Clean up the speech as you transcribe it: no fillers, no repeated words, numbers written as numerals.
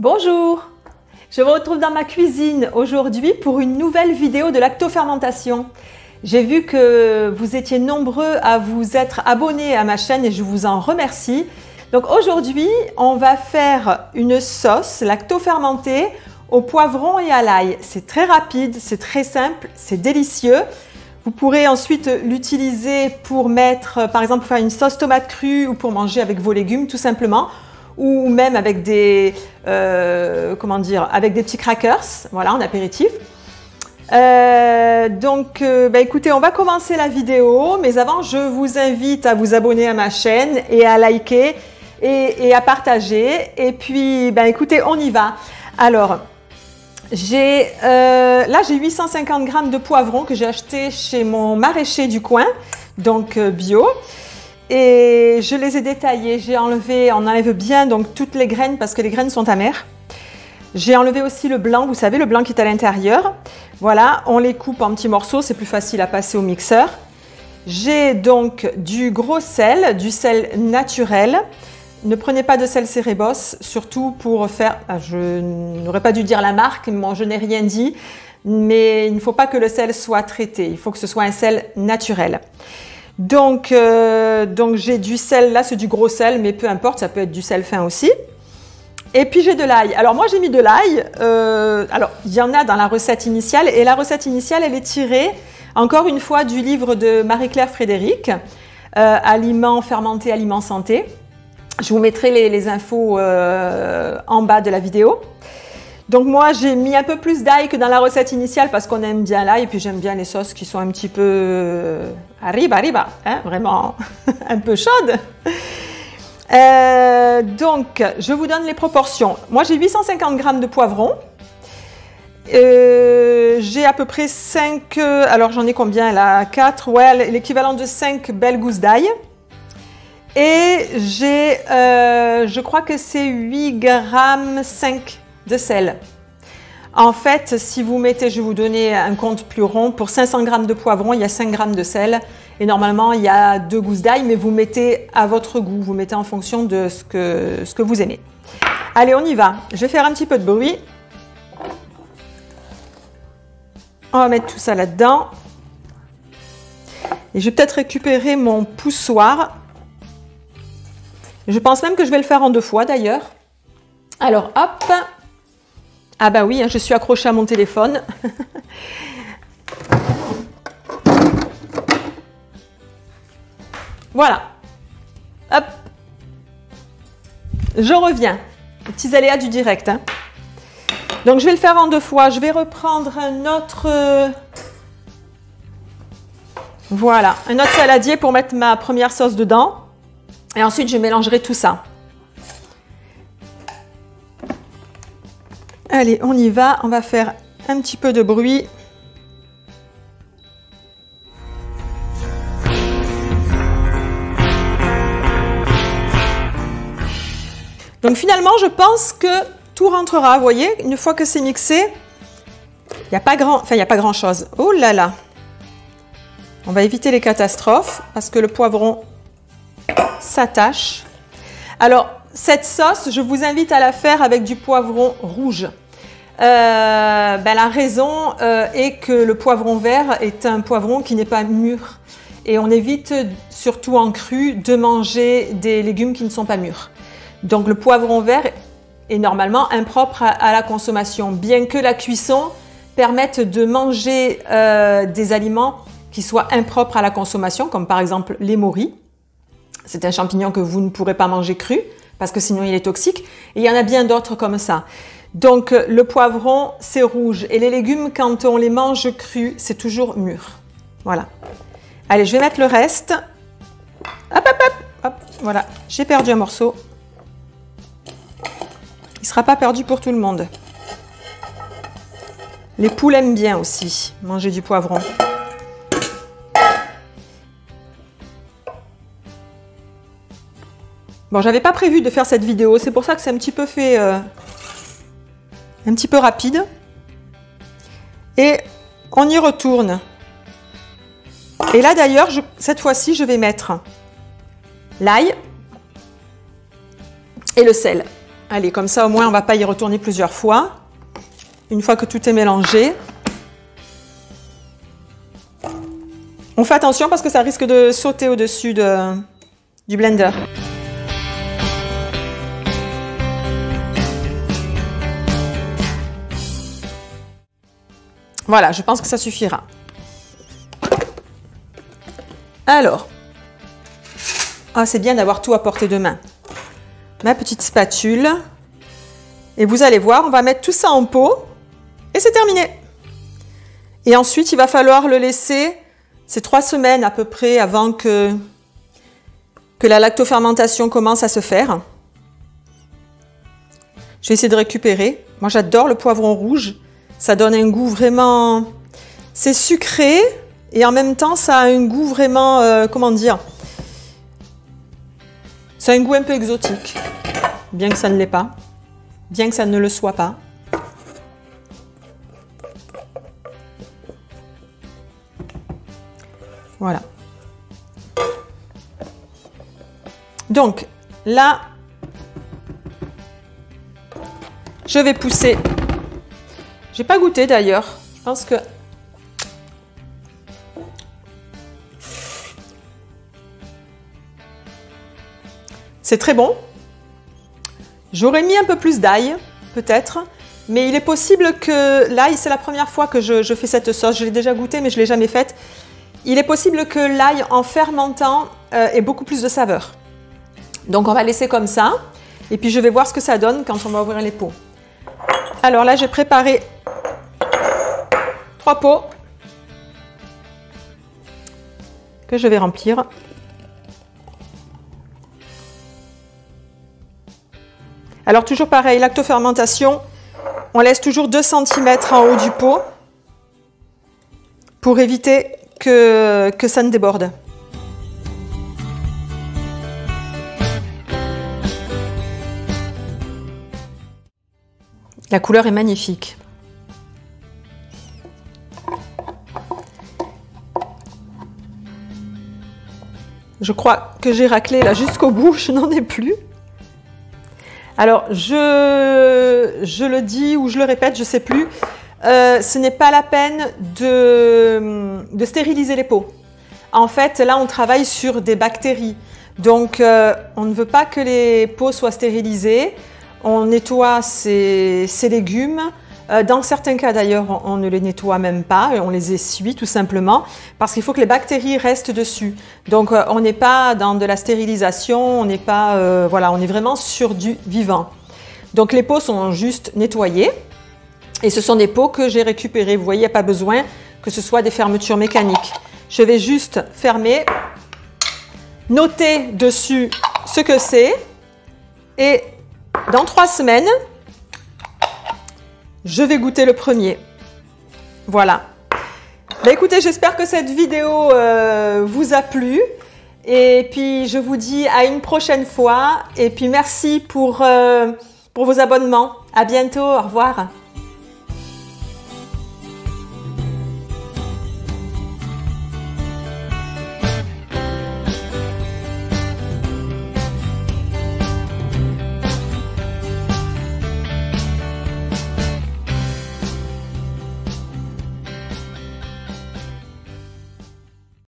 Bonjour, je vous retrouve dans ma cuisine aujourd'hui pour une nouvelle vidéo de lactofermentation. J'ai vu que vous étiez nombreux à vous être abonnés à ma chaîne et je vous en remercie. Donc aujourd'hui, on va faire une sauce lactofermentée au poivron et à l'ail. C'est très rapide, c'est très simple, c'est délicieux. Vous pourrez ensuite l'utiliser pour mettre, par exemple, pour faire une sauce tomate crue ou pour manger avec vos légumes tout simplement. Ou même avec des, avec des petits crackers, voilà, en apéritif. Écoutez, on va commencer la vidéo, mais avant, je vous invite à vous abonner à ma chaîne et à liker et à partager. Et puis, écoutez, on y va. Alors, là, j'ai 850 g de poivrons que j'ai acheté chez mon maraîcher du coin, donc bio. Et je les ai détaillés, on enlève bien donc toutes les graines parce que les graines sont amères. J'ai enlevé aussi le blanc, vous savez, le blanc qui est à l'intérieur. Voilà, on les coupe en petits morceaux, c'est plus facile à passer au mixeur. J'ai donc du gros sel, du sel naturel. Ne prenez pas de sel Cérébos, surtout pour faire, je n'aurais pas dû dire la marque, moi je n'ai rien dit, mais il ne faut pas que le sel soit traité, il faut que ce soit un sel naturel. Donc j'ai du sel, là c'est du gros sel, mais peu importe, ça peut être du sel fin aussi. Et puis j'ai de l'ail. Alors moi j'ai mis de l'ail, alors il y en a dans la recette initiale, et la recette initiale elle est tirée, encore une fois, du livre de Marie-Claire Frédéric, Aliments fermentés, aliments santé. Je vous mettrai les infos en bas de la vidéo. Donc moi j'ai mis un peu plus d'ail que dans la recette initiale parce qu'on aime bien l'ail et puis j'aime bien les sauces qui sont un petit peu arriba, hein, vraiment un peu chaudes. Donc je vous donne les proportions. Moi j'ai 850 g de poivrons. J'ai à peu près 5, alors j'en ai combien là? 4, ouais, l'équivalent de 5 belles gousses d'ail. Et j'ai, je crois que c'est 8 g 5 de sel. En fait, si vous mettez, je vais vous donner un compte plus rond, pour 500 g de poivron, il y a 5 g de sel et normalement il y a 2 gousses d'ail, mais vous mettez à votre goût, vous mettez en fonction de ce que vous aimez. Allez, on y va. Je vais faire un petit peu de bruit. On va mettre tout ça là-dedans. Et je vais peut-être récupérer mon poussoir. Je pense même que je vais le faire en 2 fois d'ailleurs. Alors, hop. Ah bah oui, je suis accrochée à mon téléphone. Voilà. Hop. Je reviens. Les petits aléas du direct. Hein. Donc, je vais le faire en 2 fois. Je vais reprendre un autre... Voilà, un autre saladier pour mettre ma première sauce dedans. Et ensuite, je mélangerai tout ça. Allez, on y va, on va faire un petit peu de bruit. Donc finalement, je pense que tout rentrera, vous voyez, une fois que c'est mixé, il n'y a pas grand chose. Oh là là! On va éviter les catastrophes parce que le poivron s'attache. Alors, cette sauce, je vous invite à la faire avec du poivron rouge. La raison est que le poivron vert est un poivron qui n'est pas mûr. Et on évite, surtout en cru, de manger des légumes qui ne sont pas mûrs. Donc le poivron vert est normalement impropre à la consommation, bien que la cuisson permette de manger des aliments qui soient impropres à la consommation, comme par exemple les morilles. C'est un champignon que vous ne pourrez pas manger cru, parce que sinon il est toxique. Et il y en a bien d'autres comme ça. Donc le poivron, c'est rouge. Et les légumes, quand on les mange crus, c'est toujours mûr. Voilà. Allez, je vais mettre le reste. Hop, hop, hop, hop. Voilà, j'ai perdu un morceau. Il ne sera pas perdu pour tout le monde. Les poules aiment bien aussi manger du poivron. Bon, j'avais pas prévu de faire cette vidéo, c'est pour ça que c'est un petit peu fait, un petit peu rapide. Et on y retourne. Et là d'ailleurs, cette fois-ci, je vais mettre l'ail et le sel. Allez, comme ça au moins on ne va pas y retourner plusieurs fois. Une fois que tout est mélangé. On fait attention parce que ça risque de sauter au-dessus du blender. Voilà, je pense que ça suffira. Alors, c'est bien d'avoir tout à portée de main. Ma petite spatule. Et vous allez voir, on va mettre tout ça en pot. Et c'est terminé. Et ensuite, il va falloir le laisser, c'est 3 semaines à peu près avant que la lactofermentation commence à se faire. Je vais essayer de récupérer. Moi, j'adore le poivron rouge. Ça donne un goût vraiment... C'est sucré et en même temps, ça a un goût vraiment... comment dire? Ça a un goût un peu exotique. Bien que ça ne l'est pas. Bien que ça ne le soit pas. Voilà. Donc, là, je vais pousser. J'ai pas goûté d'ailleurs. Je pense que... c'est très bon. J'aurais mis un peu plus d'ail, peut-être. Mais il est possible que l'ail, c'est la première fois que je fais cette sauce. Je l'ai déjà goûté, mais je ne l'ai jamais faite. Il est possible que l'ail, en fermentant, ait beaucoup plus de saveur. Donc, on va laisser comme ça. Et puis, je vais voir ce que ça donne quand on va ouvrir les pots. Alors là, j'ai préparé 3 pots que je vais remplir. Alors, toujours pareil, lactofermentation, on laisse toujours 2 cm en haut du pot pour éviter que ça ne déborde. La couleur est magnifique. Je crois que j'ai raclé là jusqu'au bout, je n'en ai plus. Alors, je le dis ou je le répète, je ne sais plus, ce n'est pas la peine de stériliser les pots. En fait, là, on travaille sur des bactéries. Donc, on ne veut pas que les pots soient stérilisés. On nettoie ces légumes. Dans certains cas, d'ailleurs, on ne les nettoie même pas. On les essuie tout simplement parce qu'il faut que les bactéries restent dessus. Donc, on n'est pas dans de la stérilisation. On n'est pas, voilà, on est vraiment sur du vivant. Donc, les pots sont juste nettoyés. Et ce sont des pots que j'ai récupérés. Vous voyez, il n'y a pas besoin que ce soit des fermetures mécaniques. Je vais juste fermer, noter dessus ce que c'est. Et dans 3 semaines, je vais goûter le premier. Voilà. Bah, écoutez, j'espère que cette vidéo vous a plu. Et puis, je vous dis à une prochaine fois. Et puis, merci pour vos abonnements. À bientôt. Au revoir.